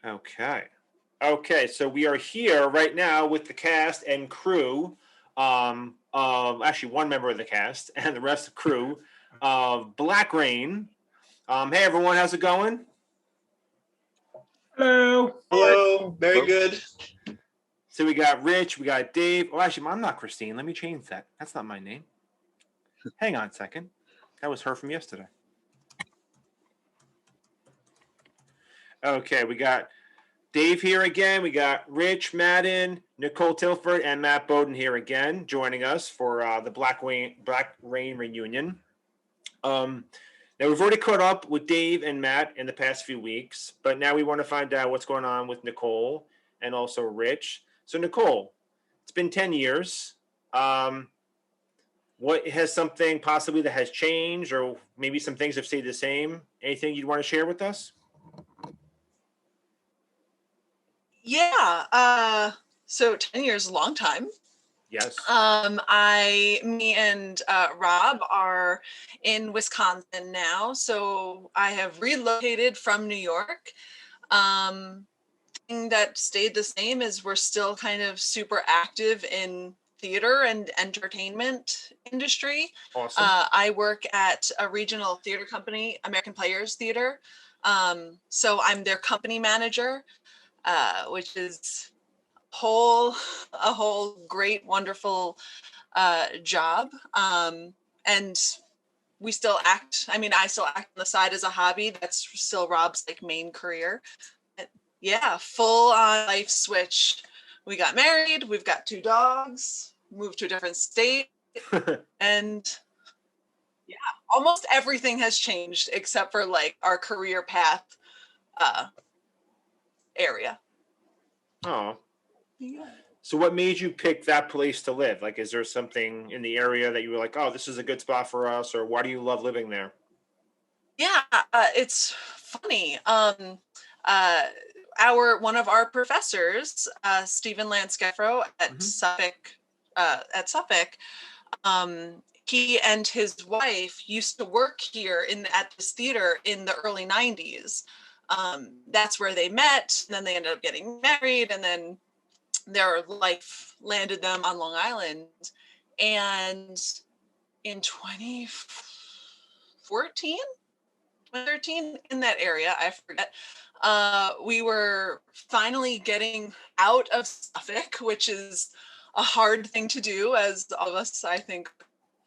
Okay. Okay, so we are here right now with the cast and crew. Actually, one member of the cast and the rest of the crew of Black Rain. Hey everyone, how's it going? Hello. Hello, very good. So we got Rich, we got Dave. Oh, actually, I'm not Christine. Let me change that. That's not my name. Hang on a second. That was her from yesterday. Okay, we got Dave here again. We got Rich Madden, Nicole Tilford, and Matt Bowden here again, joining us for the Black Rain reunion. Now we've already caught up with Dave and Matt in the past few weeks, but now we want to find out what's going on with Nicole and also Rich. So Nicole, it's been 10 years. What has something possibly that has changed, or maybe some things have stayed the same? Anything you'd want to share with us? Yeah. So 10 years is a long time. Yes. Me and Rob are in Wisconsin now, so I have relocated from New York. Thing that stayed the same is we're still kind of super active in theater and entertainment industry. Awesome. I work at a regional theater company, American Players Theater. So I'm their company manager, which is a whole great, wonderful job. And we still act. I mean, I still act on the side as a hobby. That's still Rob's like main career. But yeah, full on life switch. We got married. We've got 2 dogs. Moved to a different state, and yeah, almost everything has changed except for like our career path area. Oh. Yeah. So what made you pick that place to live? Like, is there something in the area that you were like, oh, this is a good spot for us, or why do you love living there? Yeah, it's funny. One of our professors, Stephen Lanscafro at Suffolk, he and his wife used to work here at this theater in the early 90s. That's where they met, and then they ended up getting married, and then their life landed them on Long Island. And in 2014, 2013, in that area, I forget, we were finally getting out of Suffolk, which is a hard thing to do, as all of us, I think,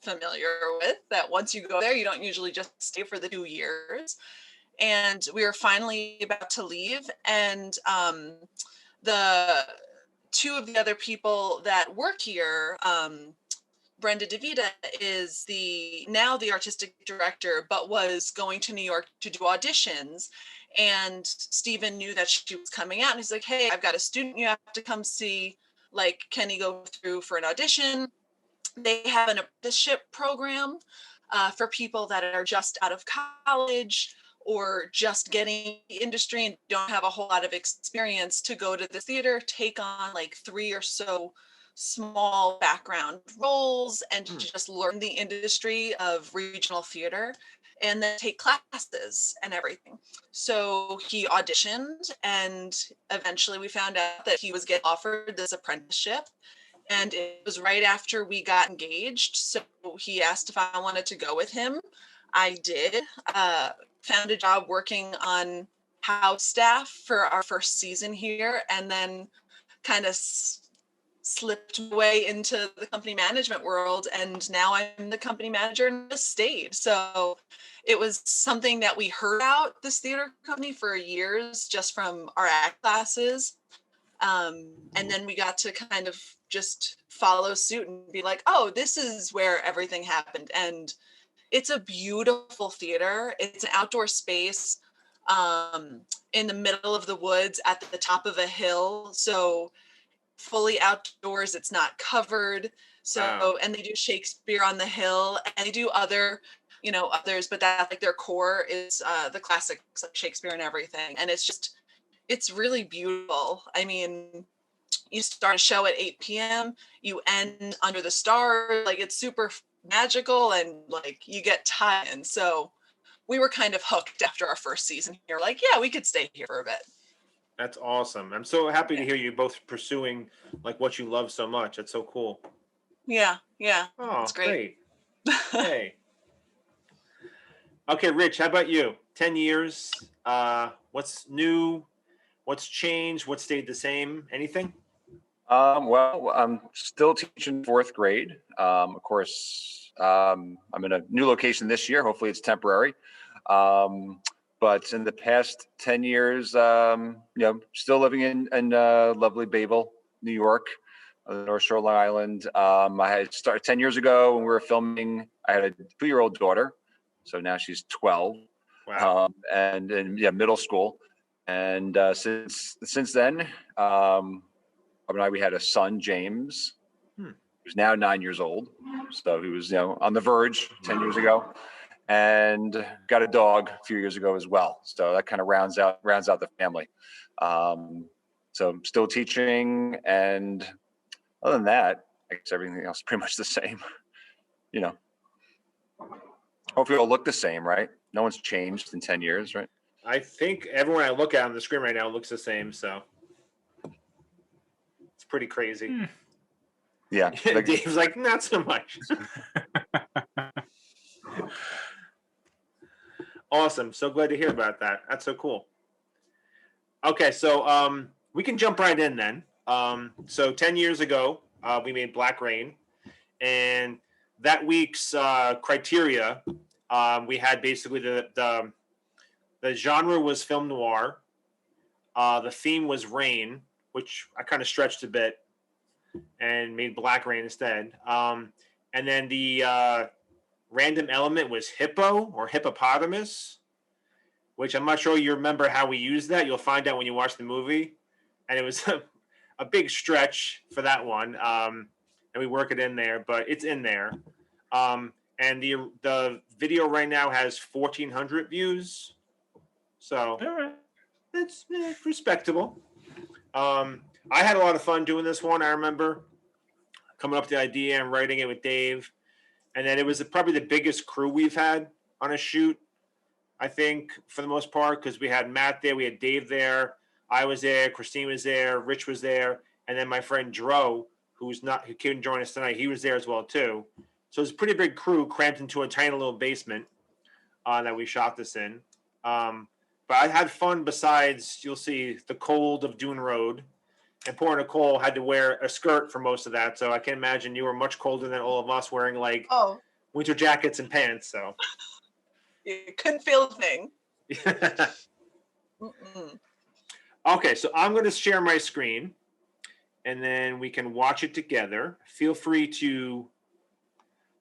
familiar with, that once you go there, you don't usually just stay for the 2 years. And we were finally about to leave, and the 2 of the other people that work here, Brenda DeVita is now the artistic director, but was going to New York to do auditions. And Stephen knew that she was coming out, and he's like, hey, I've got a student you have to come see. Like, can he go through for an audition? They have an apprenticeship program for people that are just out of college or just getting the industry and don't have a whole lot of experience, to go to the theater, take on like 3 or so small background roles, and to just learn the industry of regional theater, and then take classes and everything. So he auditioned, and eventually we found out that he was getting offered this apprenticeship. And it was right after we got engaged. So he asked if I wanted to go with him. I did. Found a job working on house staff for our first season here, and then kind of slipped away into the company management world. And now I'm the company manager and just stayed. So it was something that we heard about this theater company for years, just from our act classes. And then we got to kind of just follow suit and be like, oh, this is where everything happened. And it's a beautiful theater. It's an outdoor space in the middle of the woods at the top of a hill. So fully outdoors, it's not covered. So, Wow. and they do Shakespeare on the Hill, and they do others, but that like their core is the classics like Shakespeare and everything. And it's really beautiful. I mean, you start a show at 8 p.m., you end under the stars, like it's super magical, and like you get tie-in. So we were kind of hooked after our first season here. Like, yeah, we could stay here for a bit. That's awesome. I'm so happy to Yeah. hear you both pursuing like what you love so much. That's so cool. Yeah, yeah, Oh, it's great. great. Hey. Okay, Rich, how about you? 10 years. What's new? What's changed? What stayed the same? Anything? Well, I'm still teaching fourth grade. Of course, I'm in a new location this year. Hopefully, it's temporary. But in the past 10 years, still living in lovely Babel, New York, North Shore Long Island. I had started 10 years ago when we were filming. I had a 2-year-old daughter, so now she's 12, Wow. and middle school. And since then, we had a son, James, who's now 9 years old. So he was, on the verge 10 years ago, and got a dog a few years ago as well. So that kind of rounds out the family. So I'm still teaching, and other than that, I guess everything else is pretty much the same. Hopefully it'll look the same, right? No one's changed in 10 years, right? I think everyone I look at on the screen right now looks the same, so it's pretty crazy. Yeah. Dave's like, not so much. Awesome. So glad to hear about that. That's so cool. Okay, so we can jump right in then. So 10 years ago, we made Black Rain, and that week's criteria, we had basically the genre was film noir, the theme was rain, which I kind of stretched a bit and made Black Rain instead, and then the random element was hippo or hippopotamus, which I'm not sure you remember how we used that. You'll find out when you watch the movie, and it was a big stretch for that one, and we work it in there, but it's in there. And the video right now has 1,400 views, so it's respectable. I had a lot of fun doing this one. I remember coming up with the idea and writing it with Dave, and then it was probably the biggest crew we've had on a shoot, I think, for the most part, because we had Matt there, we had Dave there, I was there, Christine was there, Rich was there, and then my friend Dro, who couldn't join us tonight, he was there as well too. So it's a pretty big crew cramped into a tiny little basement that we shot this in. But I had fun. Besides, you'll see the cold of Dune Road, and poor Nicole had to wear a skirt for most of that. So I can imagine you were much colder than all of us wearing like winter jackets and pants. So you couldn't feel a thing. Okay, so I'm going to share my screen, and then we can watch it together. Feel free to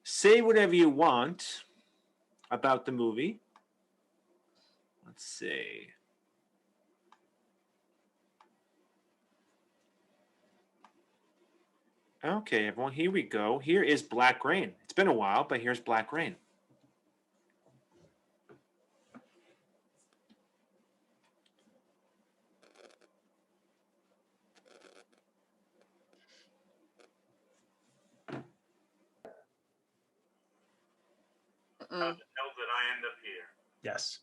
say whatever you want about the movie. Let's see. Okay, everyone, here we go. Here is Black Rain. It's been a while, but here's Black Rain. Know that I end up here. Yes.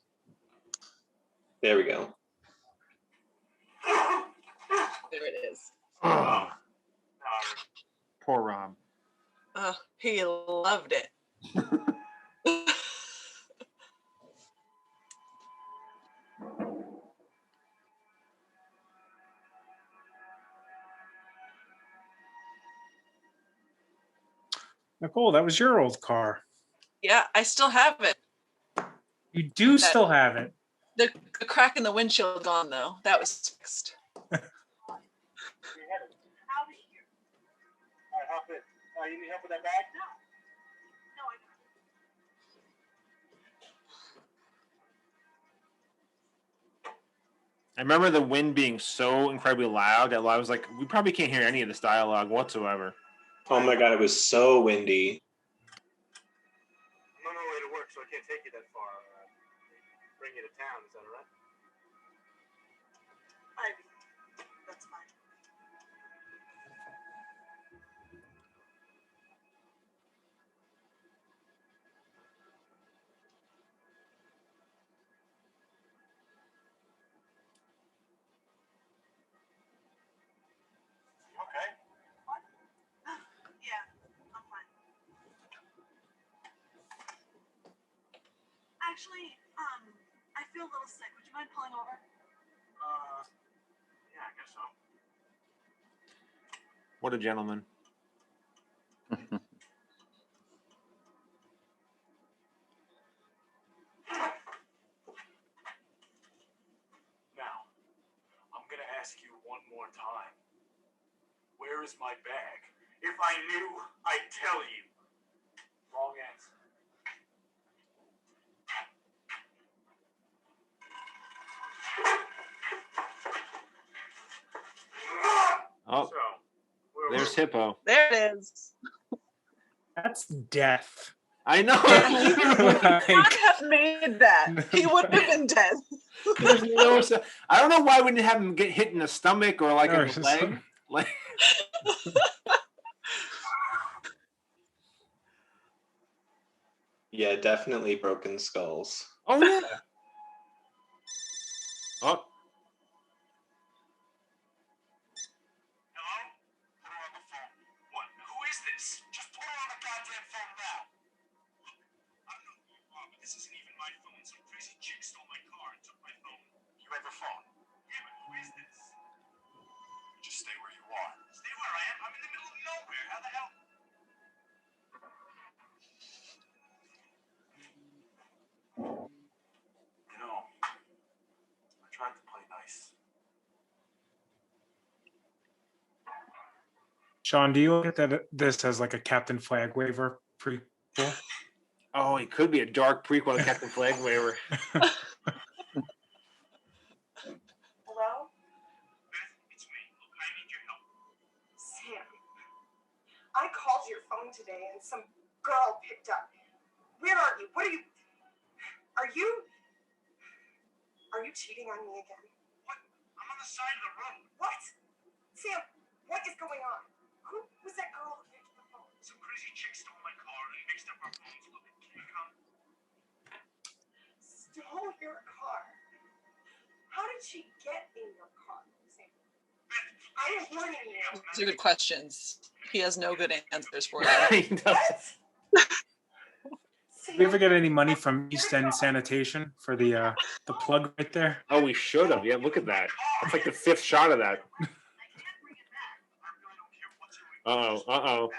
There we go. There it is. Oh, poor Rob. He loved it. Nicole, that was your old car. Yeah, I still have it. You do still have it. The crack in the windshield gone though. That was fixed. All right, hop in. You need help with that bag? I remember the wind being so incredibly loud that I was like, we probably can't hear any of this dialogue whatsoever. Oh my God, it was so windy. I'm on my way to work, so I can't take you that far. Bring you to town, is that all right? That's fine. Actually, I feel a little sick. Would you mind pulling over? Yeah, I guess so. What a gentleman. Now, I'm gonna ask you one more time. Where is my bag? If I knew, I'd tell you. Wrong answer. Oh, So, where there's were we? Hippo. There it is. That's death. I know. Like, Would have made that. He would have been dead. I don't know why we didn't have him get hit in the stomach or like in Or the just- leg. Like, Yeah, definitely broken skulls. oh yeah. Oh, Hello? Put her on the phone. What? Who is this? Just put her on the goddamn phone now. I don't know who you are, but this isn't even my phone. Some crazy chick stole my car and took my phone. You have a phone? Yeah, but who is this? Just stay where you are. Stay where I am? I'm in the middle of nowhere. How the hell? You know, I tried to play nice. Sean, do you look at that this as like a Captain Flag waiver prequel? oh, it could be a dark prequel to Captain Flag Waiver. Hello? Beth, it's me. Look, I need your help. Sam. I called your phone today and some girl picked up. Where are you? What are you? Are you cheating on me again? What? I'm on the side of the road. What? Sam, what is going on? Who was that girl who picked up the phone? Some crazy chick stole my car and mixed up our phones. Look, can you come? Stole your car. How did she get in your car, Sam? Beth, I am warning you. Those are good questions. He has no good answers for you. He does. Did we ever get any money from East End Sanitation for the plug right there? Oh, we should have. Yeah, look at that. That's like the fifth shot of that. Uh-oh, uh-oh.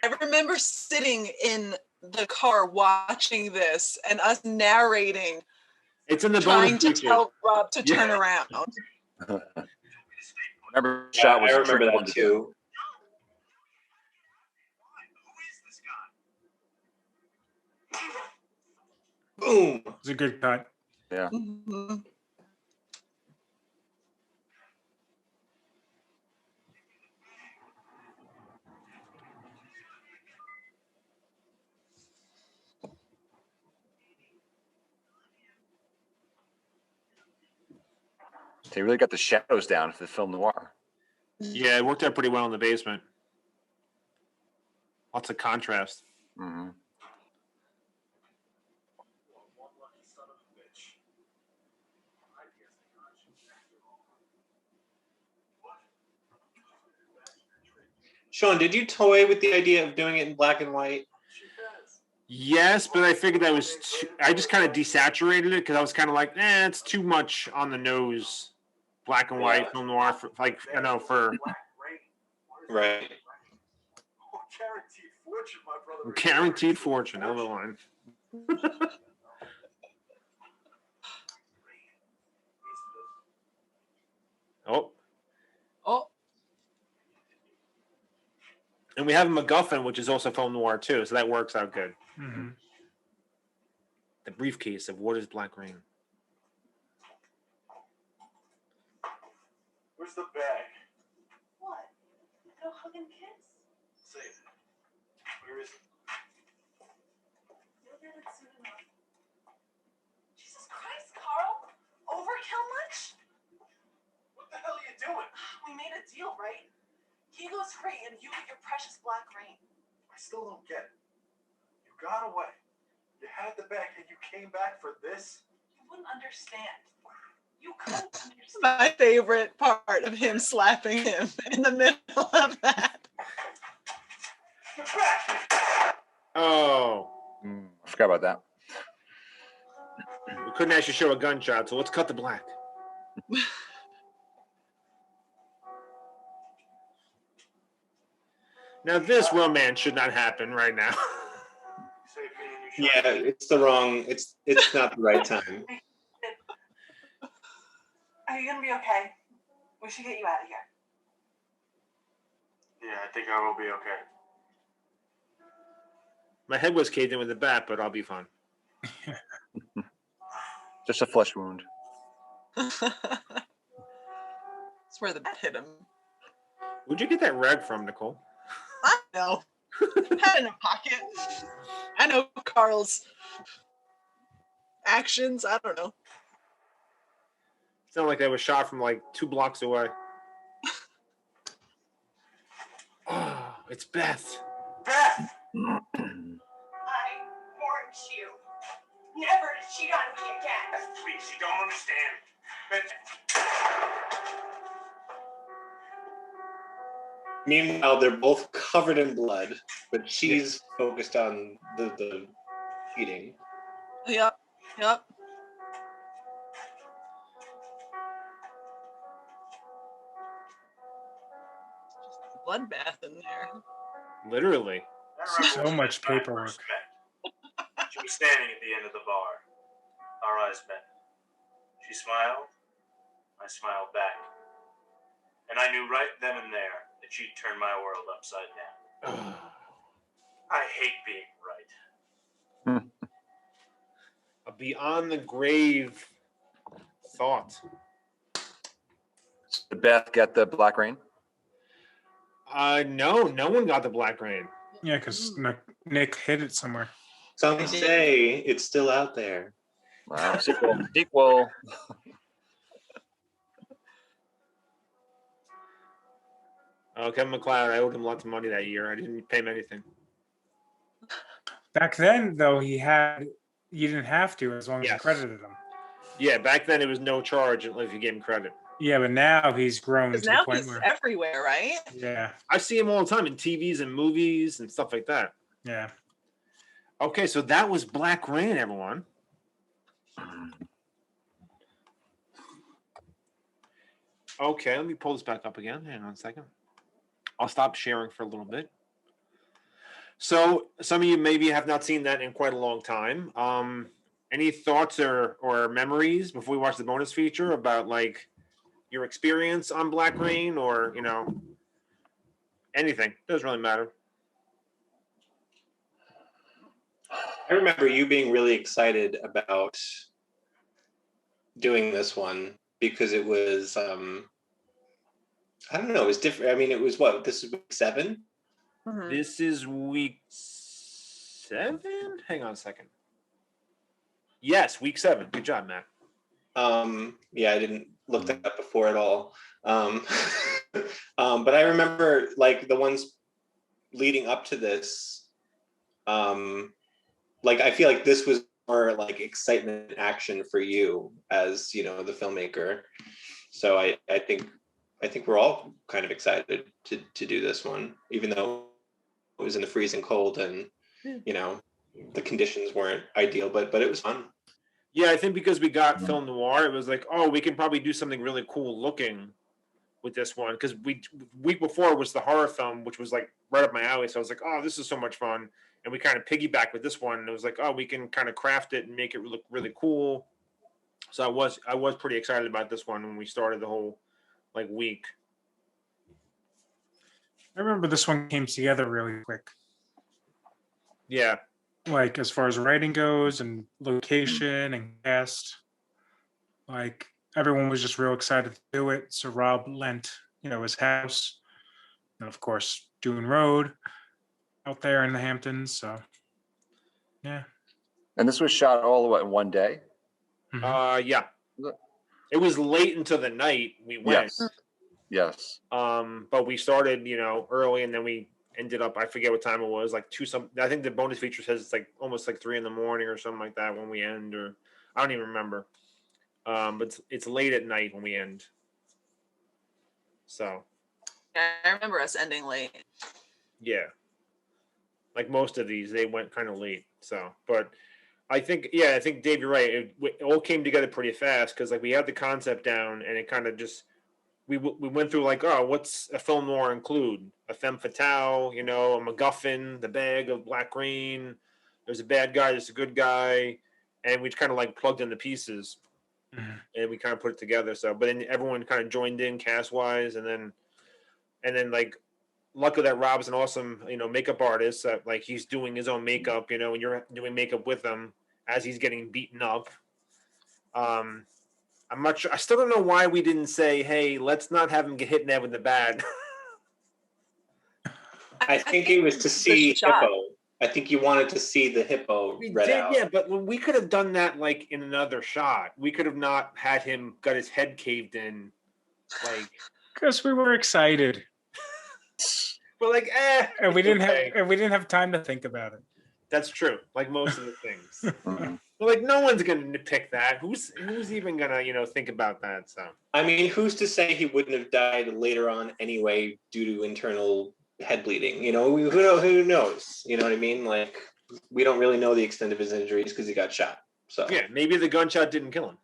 I remember sitting in the car watching this and us narrating, It's in the trying bonus to feature. tell Rob to Yeah. turn around. Remember, the Yeah, shot was I a remember tricky one that to do. too. Who is this guy? Boom. It was a good cut. Mhm. They really got the shadows down for the film noir. Yeah, it worked out pretty well in the basement. Lots of contrast. Hmm. One lucky son of a bitch. I guess they got you after all. What? Sean, did you toy with the idea of doing it in black and white? She has. Yes, but I figured that was I just kind of desaturated it because I was kind of like, it's too much on the nose. Black and white film noir for like I know for Black Rain. What is Right. that? Oh, guaranteed fortune, my brother. guaranteed fortune. Another line. Oh, Oh, and we have a MacGuffin, which is also film noir too, so that works out good. Mhm. The briefcase of what is Black Rain? Where's the bag? What? Go hug and kiss? Say it. Where is it? You'll get it soon enough. Jesus Christ, Carl! Overkill much? What the hell are you doing? We made a deal, right? He goes free and you get your precious Black Rain. I still don't get it. You got away. You had the bag and you came back for this? You wouldn't understand. You couldn't understand. my favorite part of him slapping him in the middle of that. Get back! Oh, I forgot about that. couldn't actually show a gunshot, so let's cut to black. Now this romance should not happen right now. Yeah, it's the wrong. It's not the right time. Are you gonna be okay? We should get you out of here. Yeah, I think I will be okay. My head was caved in with the bat, but I'll be fine. Just a flesh wound. That's where the bat hit him. Where'd you get that rag from, Nicole? I know. Had it in a pocket. I know Carl's actions. I don't know. Sounded like that was shot from like 2 blocks away. Oh, it's Beth. Beth! I warned you never to cheat on me again. Beth, please, you don't understand. Beth. Meanwhile, they're both covered in blood, but she's focused on the cheating. Yep. Yep. Just a bloodbath in there. Literally. That So revolution much is my paperwork. first bet. She was standing at the end of the bar. Our eyes met. She smiled. I smiled back. And I knew right then and there that she'd turn my world upside down. I hate being right. A beyond the grave thought. Did Beth get the black rain? No one got the black rain. Yeah, because Nick hid it somewhere. Some say it's still out there. Wow. Sequel. Kevin McLeod, I owed him lots of money that year. I didn't pay him anything. Back then, though, you didn't have to as long as you Yes. credited him. Yeah, back then it was no charge if you gave him credit. Yeah, but now he's grown to Because the now point he's where, everywhere, right? yeah, I see him all the time in TVs and movies and stuff like that. yeah. Okay, so that was Black Rain, everyone. Okay, let me pull this back up again. Hang on a second. I'll stop sharing for a little bit. So some of you maybe have not seen that in quite a long time. Any thoughts or memories before we watch the bonus feature about like your experience on Black Rain or, anything? Doesn't really matter. I remember you being really excited about doing this one because it was I don't know, it was different. I mean, it was what? This is week 7? Mhm. This is week 7? Hang on a second. Yes, week 7. Good job, Matt. Yeah, I didn't look that up before at all. But I remember like the ones leading up to this. Like I feel like this was more like excitement and action for you as the filmmaker. So I think we're all kind of excited to do this one, even though it was in the freezing cold and the conditions weren't ideal, but it was fun. Yeah, I think because we got film noir, it was like, oh, we can probably do something really cool looking with this one. Because week before was the horror film, which was like right up my alley. So I was like, oh, this is so much fun. And we kind of piggybacked with this one. And it was like, oh, we can kind of craft it and make it look really cool. So I was pretty excited about this one when we started the whole like week. I remember this one came together really quick. Yeah. Like as far as writing goes and location and cast, like everyone was just real excited to do it. So Rob lent, his house, and of course Dune Road out there in the Hamptons. So yeah. And this was shot all in one day? Yeah. It was late into the night we went. Yes. But we started, early, and then we ended up, I forget what time it was, like I think the bonus feature says it's like almost like 3 a.m. or something like that when we end, or I don't even remember. But it's late at night when we end. So. Yeah, I remember us ending late. Yeah. Like most of these, they went kind of late. So, but I think Dave, you're right. It all came together pretty fast because like we had the concept down, and it kind of just we went through like, oh, what's a film noir include? A femme fatale, you know, a MacGuffin, the bag of Black Rain. There's a bad guy, there's a good guy, and we kind of like plugged in the pieces, and we kind of put it together. So, but then everyone kind of joined in cast wise, and then like luckily that Rob's an awesome, you know, makeup artist. Like he's doing his own makeup, you know, and you're doing makeup with him as he's getting beaten up. I'm not sure. I still don't know why we didn't say, "Hey, let's not have him get hit in the head with the bat." I think it was to see shot. Hippo. I think you wanted to see the Hippo We read did, out. yeah, but when we could have done that like in another shot. We could have not had him got his head caved in, like. Because we were excited, We're like, and we didn't okay. have time to think about it. That's true. Like most of the things. Mhm. We're like, no one's gonna pick that. Who's even gonna, you know, think about that? So I mean, who's to say he wouldn't have died later on anyway due to internal head bleeding? You know, who knows? You know what I mean? Like, we don't really know the extent of his injuries because he got shot. So yeah, maybe the gunshot didn't kill him.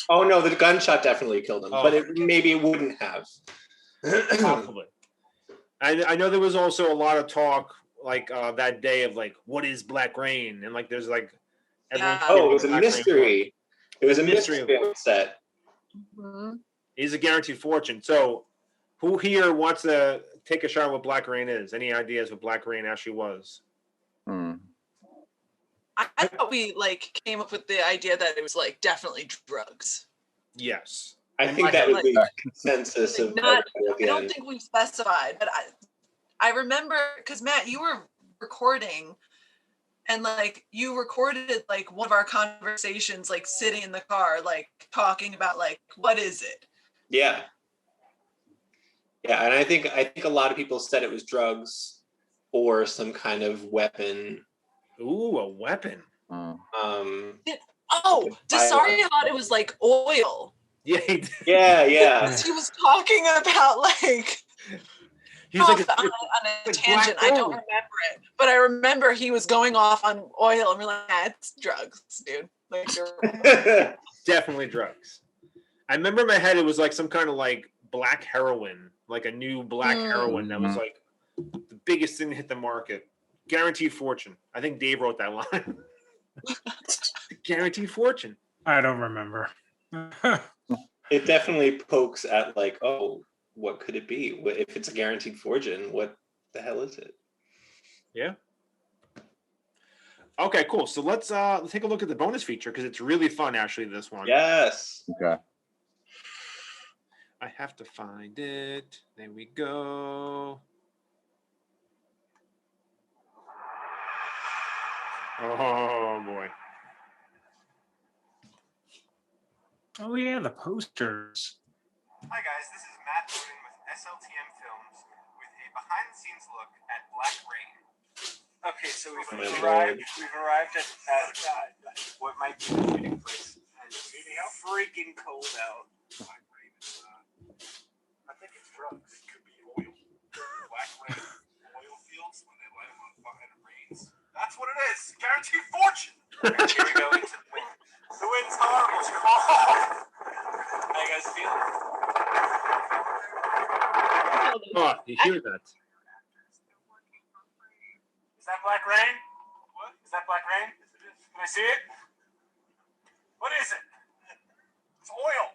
Oh no, the gunshot definitely killed him, Oh. but maybe it wouldn't have. Possibly. I know there was also a lot of talk like that day of like, what is Black Rain? And like there's like everyone's Yeah. Oh, it was a Black Rain mystery. It was a Mystery. mystery on set. Mhm. is a guaranteed fortune. So who here wants to take a shot at what Black Rain is? Any ideas what Black Rain actually was? Hmm. I thought we like came up with the idea that it was like definitely drugs. Yes. I In think my that head. was the consensus Like, of not- everybody at the I don't end. think we specified, but I remember because Matt, you were recording, and like you recorded like one of our conversations, like sitting in the car, like talking about like what is it? Yeah. Yeah, and I think a lot of people said it was drugs or some kind of weapon. Ooh, a weapon. Hmm. Oh, Like Desari thought it was like oil. Yeah, he did. Yeah. He was talking about like He was like, on a like tangent. black I don't gold. remember it, but I remember he was going off on oil, and we're like, "Yeah, it's drugs, dude." Like, you're Definitely drugs. I remember in my head it was like some kind of like black heroin, like a new black heroin that was Mhm. like the biggest thing to hit the market. Guaranteed fortune. I think Dave wrote that line. Guaranteed fortune. I don't remember. It definitely pokes at like, oh, what could it be? If it's a guaranteed fortune, what the hell is it? Yeah. Okay, cool. So let's take a look at the bonus feature because it's really fun actually, this one. Yes. Okay. I have to find it. There we go. Oh boy. Oh yeah, the posters. Hi guys, this is Matt Bowden with SLTM Films with a behind-the-scenes look at Black Rain. Okay, so we've Oh my arrived at what might be the meeting place. And it's freaking cold out. Black Rain is, I think it's drugs. It could be oil. Black Rain. Oil fields when they light them on fire and it rains. That's what it is. Guaranteed fortune. Here we go into the wind. The wind's horrible. It's cold. How you guys feeling? Oh, you hear that? Is that Black Rain? What? Is that Black Rain? Can I see it? What is it? It's oil.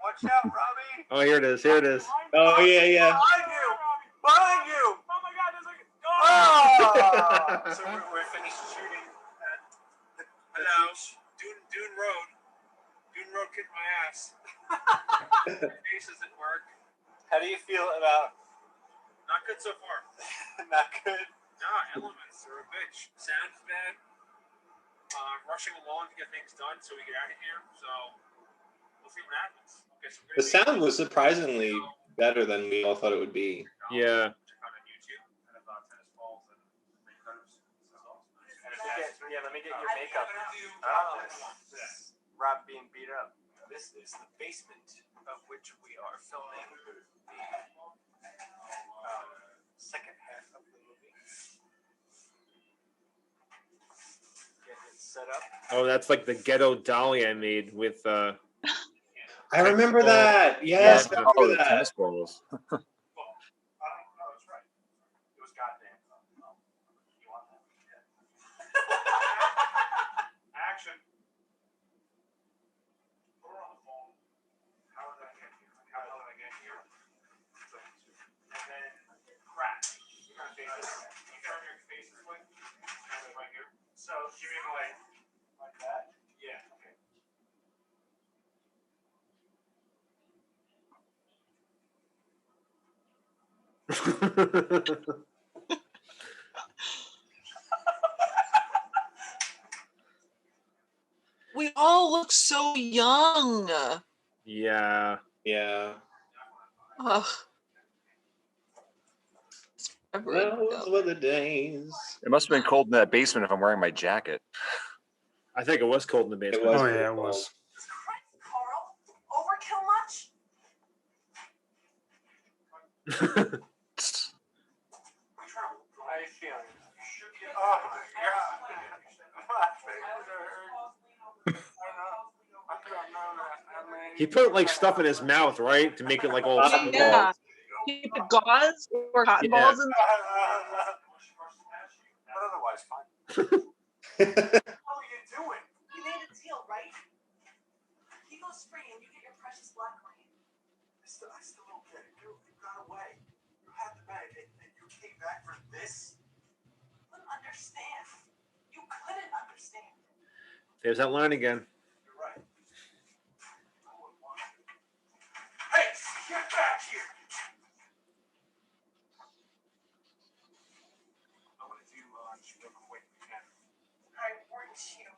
Watch out, Robbie. Oh, here it is. Here it is. Oh yeah. Behind you. Behind you. Oh my God, there's like oh! So we're finished shooting at the beach. Dune Road. Dune Road kicked my ass. Face doesn't work. How do you feel about? Not good so far. Not good. No, elements are a bitch. Sound's bad. Rushing along to get things done so we get out of here. So we'll see what happens. Okay, so The sound was surprisingly better than we all thought it would be. Yeah. Check out on YouTube. And about Tennis Falls and Raincoats. Let me get your makeup. Rob being beat up. This is the basement of which we are filming the second half of the movie. Oh, that's like the ghetto dolly I made with I remember that. Yes, I Oh, remember the that. tennis balls. No, that's right. It was goddamn. You want that? Action. Put her on the phone. How did I get here? How the hell did I get here? And then crack. You turn your face this way. Right here. So you mean like that? Yeah. Okay. We all look so young. Yeah. Yeah. Ugh. It's forever Those ago. were the days. It must have been cold in that basement if I'm wearing my jacket. I think it was cold in the It basement. was. Oh pretty yeah, it cold. was. Christ, Carl. Overkill much? How you feeling? Oh my god. My fingers hurt. I don't know that. I mean, He put like stuff in his mouth, right, to make it like all. Cotton small. Yeah. He put gauze or cotton Yeah. balls in. but otherwise fine. How are you doing? You made a deal, right? He goes free and you get your precious black ring. I still don't get it. You got away. You had the bag and you came back for this? Couldn't understand. You couldn't understand. There's that line again. You're right. I wouldn't want to. Hey, get back here! I want to do just real quick. I warned you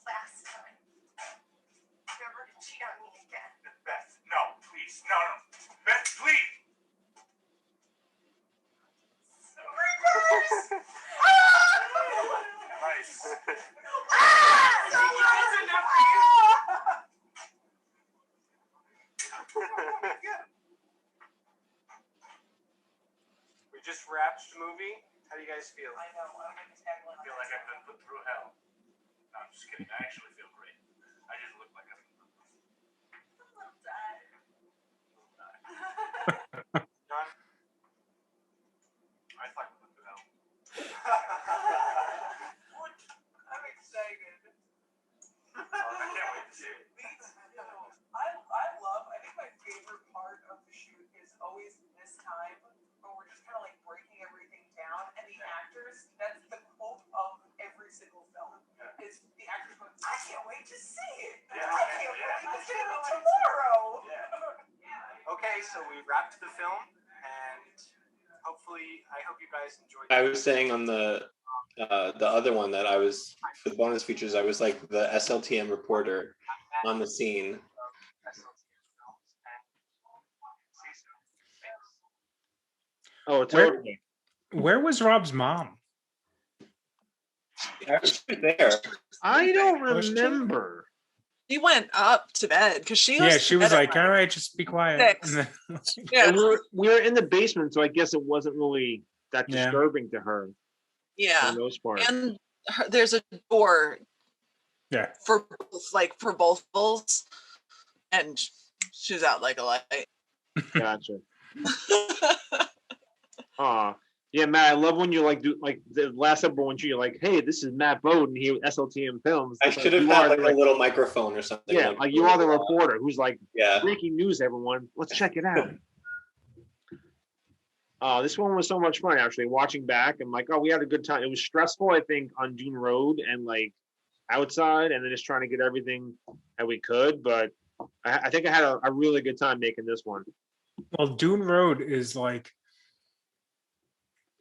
last time. Never to cheat on me again. Beth, no, please, no. Beth, please! Reverse! Nice. We just wrapped the movie. How do you guys feel? I know. I'm gonna tagline. I feel like I've been put through hell. No, I'm just kidding. I actually feel great. I just look like I'm done. I thought we went through hell. I'm excited. I can't wait to see it. I think my favorite part of the shoot is always this time when we're just kind of like breaking everything down, and the actors, that's the quote of every single film, is the actors going, I can't wait to see it. Yeah, I can't yeah. wait to see it tomorrow. Okay, so we wrapped the film, and hopefully, I hope you guys enjoyed. I was saying on the other one that I was, for the bonus features, I was like the SLTM reporter on the scene. Oh, Where- totally. Where was Rob's mom? I was there. I don't Was she? remember. She went up to bed because she Yeah, goes she to was bed at, like, all right, just be quiet. Six. And yeah, And we were in the basement, so I guess it wasn't really that Yeah. disturbing to her for yeah. the most part. And there's a door yeah. for both bowls, and she's out like a light. Gotcha. Yeah, Matt, I love when you like do like the last episode when you're like, hey, this is Matt Bowden here with SLTM Films. I It's should like, have you had are like the, a little microphone or something. yeah, like you are the reporter who's like, Yeah. breaking news, everyone. Let's check it out. This one was so much fun actually. Watching back, I'm like, oh, we had a good time. It was stressful, I think, on Dune Road and like outside, and then just trying to get everything that we could. But I think I had a really good time making this one. Well, Dune Road is like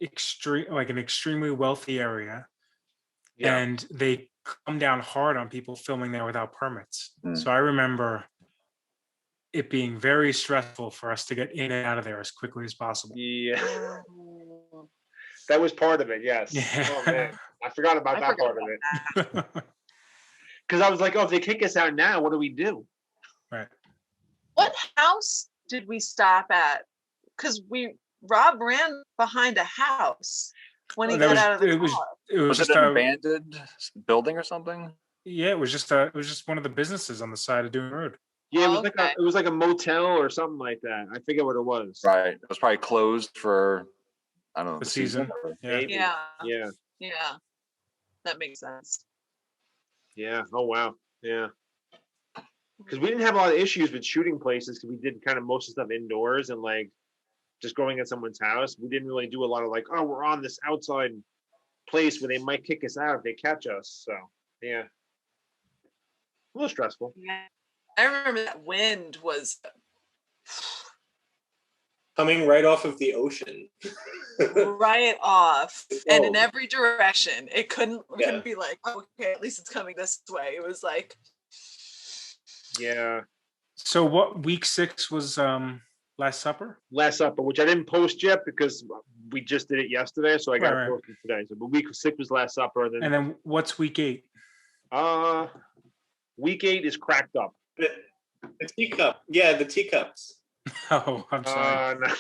an extremely wealthy area, Yeah. and they come down hard on people filming there without permits. Mm. So I remember it being very stressful for us to get in and out of there as quickly as possible. Yeah. That was part of it, yes. Yeah. Oh, man. I forgot about I that forgot part of it. Because I was like, oh, if they kick us out now, what do we do? Right. What house did we stop at? Because Rob ran behind a house. when he That got out of the it was car. it was Was just it an a abandoned building or something? yeah, it was just one of the businesses on the side of Dune Road. Yeah, Okay. it was like a motel or something like that. I forget what it was. Right. It was probably closed for, I don't know, The the season. or- Yeah. Maybe. Yeah. Yeah. Yeah. That makes sense. Yeah. Oh wow. Yeah. Because we didn't have a lot of issues with shooting places because we did kind of most of the stuff indoors and like just going at someone's house. We didn't really do a lot of like, oh, we're on this outside place where they might kick us out if they catch us. So yeah. A little stressful. Yeah. I remember that wind was Coming right off of the ocean. right off and in Oh. every direction. It couldn't Yeah. be like, okay, at least it's coming this way. It was like, Yeah. So what week 6 was Last Supper? Last Supper, which I didn't post yet because we just did it yesterday, so I got to Right. post it today. So, but week 6 was Last Supper, and And then then what's week 8? week 8 is Cracked Up. The teacup. Yeah, the teacups. Oh, I'm sorry. No.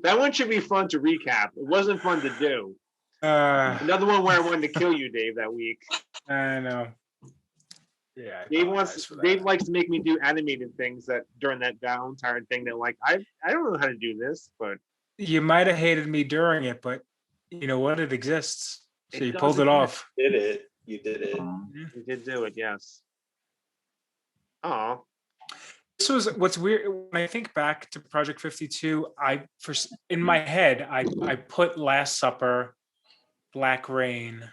That one should be fun to recap. It wasn't fun to do. Another one where I wanted to kill you, Dave, that week. I know. Yeah. I Dave apologize for that. Dave likes to make me do animated things that during that entire thing. That like I don't know how to do this, but You might have hated me during it, but you know what? It exists. So It you pulled does it off. Did it. You did it. you did do it. Yes. Oh, This was what's weird when I think back to Project 52. In my head, I put Last Supper, Black Rain,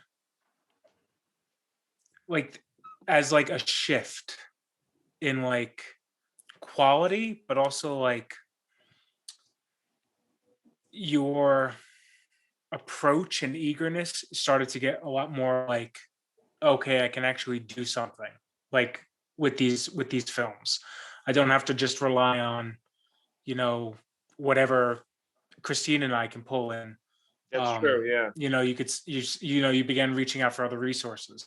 like as like a shift in like quality, but also like your approach and eagerness started to get a lot more like, okay, I can actually do something like with these films. I don't have to just rely on, you know, whatever Christine and I can pull in. that's true. Yeah. You know, you began reaching out for other resources.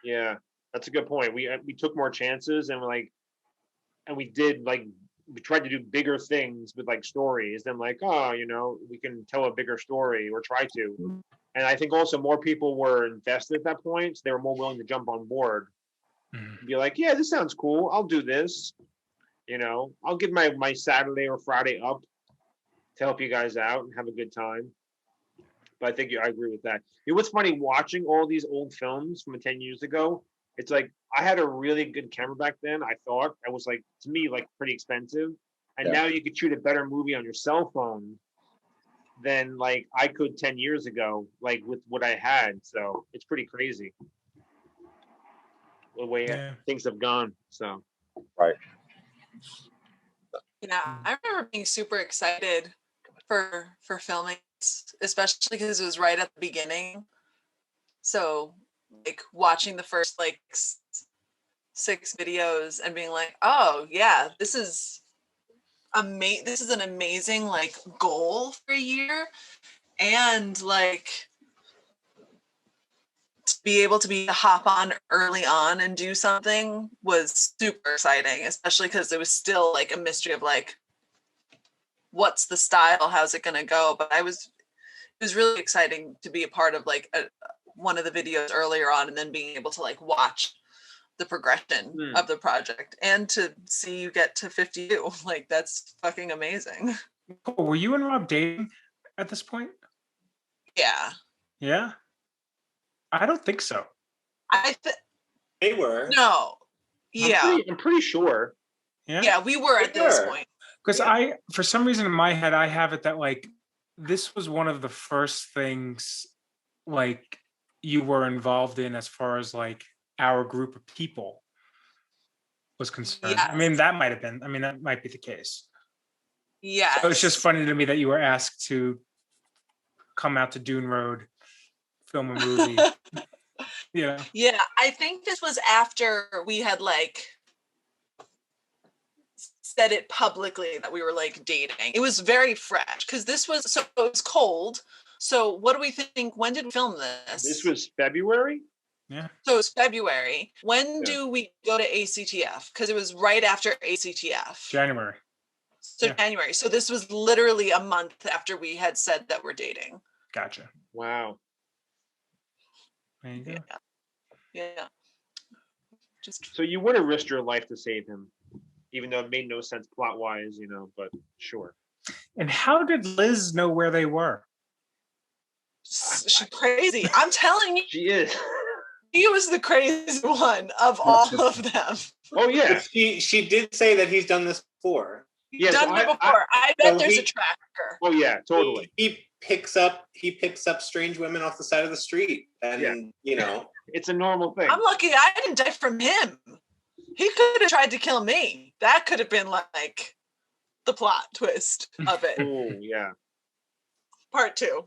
Yeah, that's a good point. We took more chances and we did like we tried to do bigger things with like stories. Then like, oh, you know, we can tell a bigger story or try to. And I think also more people were invested at that point, so they were more willing to jump on board. Mhm. Be like, yeah, this sounds cool. I'll do this. You know, I'll give my Saturday or Friday up to help you guys out and have a good time. But I think I agree with that. You know what's funny? Watching all these old films from 10 years ago, it's like I had a really good camera back then. I thought it was like to me like pretty expensive, and Yeah. now you could shoot a better movie on your cell phone than like I could 10 years ago, like with what I had. So it's pretty crazy the way Yeah. things have gone. So yeah, I remember being super excited for filming, especially because it was right at the beginning. So like watching the first like 6 videos and being like, oh yeah, this is an amazing like goal for a year, and like to be able to hop on early on and do something was super exciting, especially because it was still like a mystery of like, what's the style, how's it going to go. But it was really exciting to be a part of like one of the videos earlier on, and then being able to like watch the progression of the project and to see you get to 52. Like that's fucking amazing. Cool. Were you and Rob dating at this point? Yeah, Yeah. I don't think so. They were. no, yeah, I'm pretty sure. Yeah. we were at this Sure. point. Because for some reason in my head, I have it that like this was one of the first things like you were involved in as far as like our group of people was concerned. I mean, Yes. that might be the case. Yeah, So it's just funny to me that you were asked to come out to Dune Road, film a movie. Yeah. Yeah, I think this was after we had like said it publicly that we were like dating. It was very fresh because it was cold. So what do we think? When did we film this? This was February. Yeah. So it was February. When Yeah. do we go to ACTF? Because it was right after ACTF. January. So yeah. January. So this was literally a month after we had said that we're dating. Gotcha. Wow. There you go. Yeah. Yeah. Just So you would have risked your life to save him, even though it made no sense plot wise, but sure. And how did Liz know where they were? she's crazy. I'm telling you, She is. he was the crazy one of all of them. Oh yeah. But she did say that he's done this before. He's Yes, done it I- before. I bet So there's he- a tracker. Oh yeah, totally. He picks up strange women off the side of the street, and It's a normal thing. I'm lucky I didn't die from him. He could have tried to kill me. That could have been like the plot twist of it. Oh yeah. Part 2.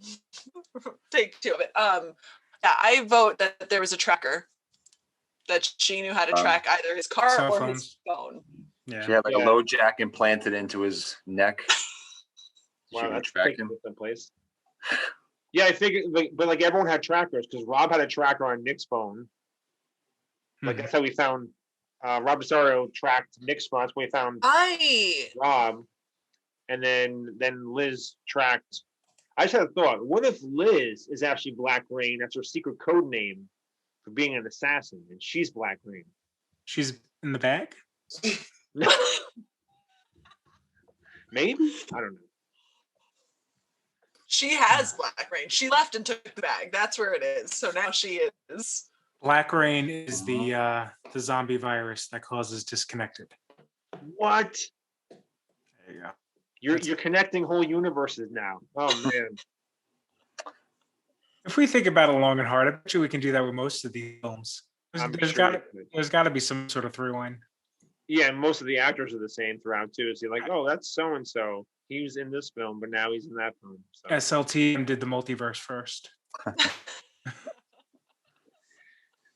Take 2 of it. Yeah, I vote that there was a tracker. That she knew how to track either his car Cell or phones. his phone. Yeah. She had like Yeah. a low jack implanted into his neck. She Wow, could that's track taking him. it someplace. Yeah, I figured, but like everyone had trackers because Rob had a tracker on Nick's phone. Like Mhm. that's how we found Rob Rosario tracked Nick's phone. That's when we found I Rob, and then Liz tracked. I just had a thought. What if Liz is actually Black Rain? That's her secret code name for being an assassin, and she's Black Rain. She's in the bag? Maybe, I don't know. she has Black Rain. She left and took the bag. That's where it is. So now she is. Black Rain is the zombie virus that causes disconnected. What? There you go. You're connecting whole universes now. Oh man. If we think about it long and hard, I bet you we can do that with most of these films. I'm There's sure got you could. there's got to be some sort of through line. Yeah, and most of the actors are the same throughout too. So you're like, oh, that's so and so. He was in this film, but now he's in that film. So. SLT did the multiverse first.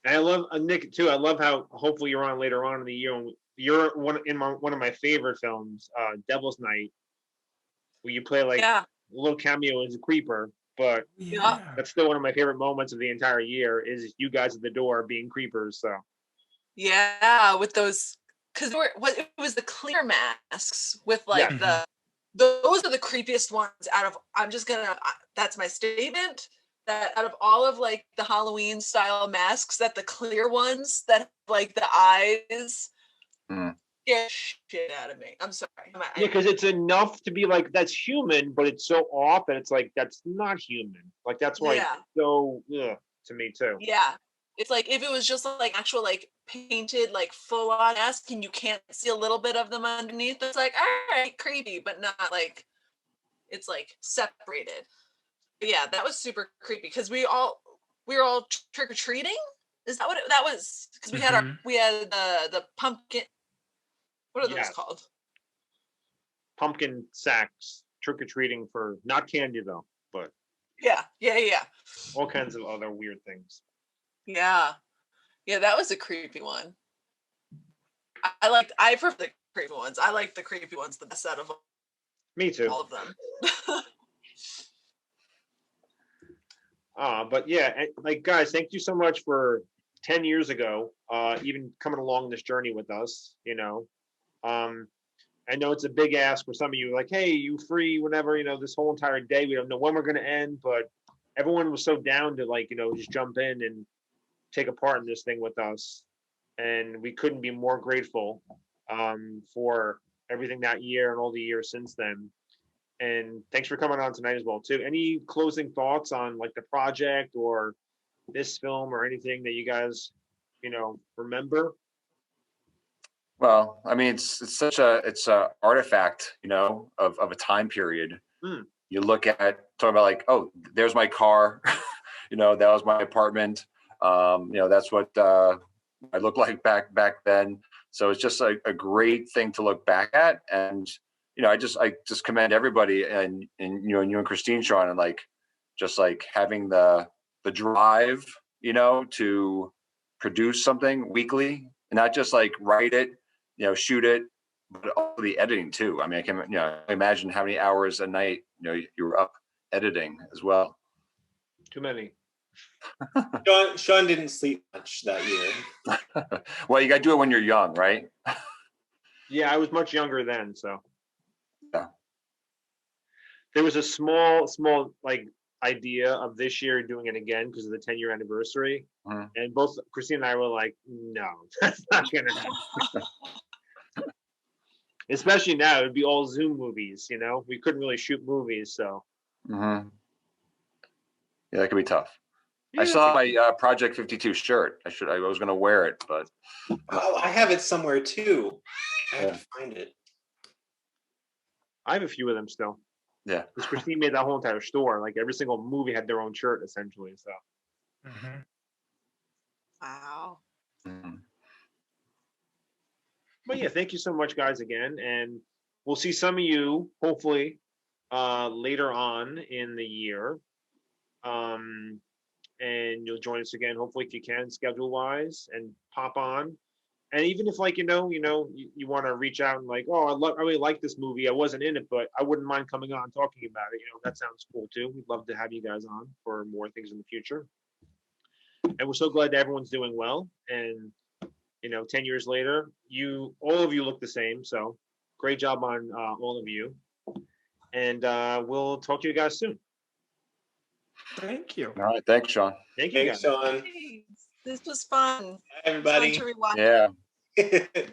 And I love Nick too. I love how hopefully you're on later on in the year. You're one of my favorite films, Devil's Night, where you play like Yeah. a little cameo as a creeper. But Yeah. that's still one of my favorite moments of the entire year is you guys at the door being creepers. So Yeah, with those, because it was the clear masks with like Yeah. those are the creepiest ones out of. That's my statement. That out of all of like the Halloween style masks, that the clear ones that have, like the eyes Mm. scare shit out of me. I'm sorry. yeah, because it's enough to be like that's human, but it's so off that it's like that's not human. Like that's why Yeah. it's so to me too. Yeah. It's like if it was just like actual like painted like full on mask and you can't see a little bit of them underneath, it's like all right, creepy, but not like it's like separated. But yeah, that was super creepy because we were all trick or treating. Is that what that was? Because we had Mhm. we had the pumpkin. What are those Yes. called? Pumpkin sacks, trick or treating for not candy though, but Yeah. all kinds of other weird things. Yeah. That was a creepy one. I prefer the creepy ones. I like the creepy ones the best out of Me too. all of them. But yeah, like guys, thank you so much for 10 years ago, even coming along this journey with us. I know it's a big ask for some of you, like, hey, you free whenever, this whole entire day. We don't know when we're going to end, but everyone was so down to like, just jump in and take a part in this thing with us. And we couldn't be more grateful for everything that year and all the years since then. And thanks for coming on tonight as well too. Any closing thoughts on like the project or this film or anything that you guys, remember? Well, I mean, it's such it's a artifact, of a time period. Hmm. You look at talk about like, oh, there's my car, that was my apartment. That's what I looked like back then. So it's just a great thing to look back at, and I just commend everybody and you and Christine, Sean, and like just like having the drive, to produce something weekly and not just like write it, shoot it, but also the editing too. I mean, I can imagine how many hours a night you were up editing as well. Too many. Sean didn't sleep much that year. Well, you got to do it when you're young, right? Yeah, I was much younger then, so. Yeah. There was a small like idea of this year doing it again because of the 10-year anniversary. Mhm. And both Christine and I were like, no, that's not gonna happen. Especially now, it'd be all Zoom movies, you know? We couldn't really shoot movies, so. Yeah, that could be tough. I Yeah. saw my Project 52 shirt. I was gonna wear it, but Oh, I have it somewhere too. I have Yeah. to find it. I have a few of them still. yeah. Because Christine made that whole entire store. Like every single movie had their own shirt, essentially. So. Mhm. Wow. Mhm. But yeah, thank you so much, guys, again, and we'll see some of you hopefully later on in the year, and you'll join us again, hopefully if you can, schedule wise, and pop on. And even if like you want to reach out and like, oh, I really like this movie. I wasn't in it, but I wouldn't mind coming on talking about it. That sounds cool too. We'd love to have you guys on for more things in the future. And we're so glad that everyone's doing well. And 10 years later, all of you look the same. So great job on all of you. And we'll talk to you guys soon. Thank you. All right, thanks, Sean. Thank you, Thanks, guys. Sean. Thanks. This was fun. Everybody. Fun to rewatch. Yeah.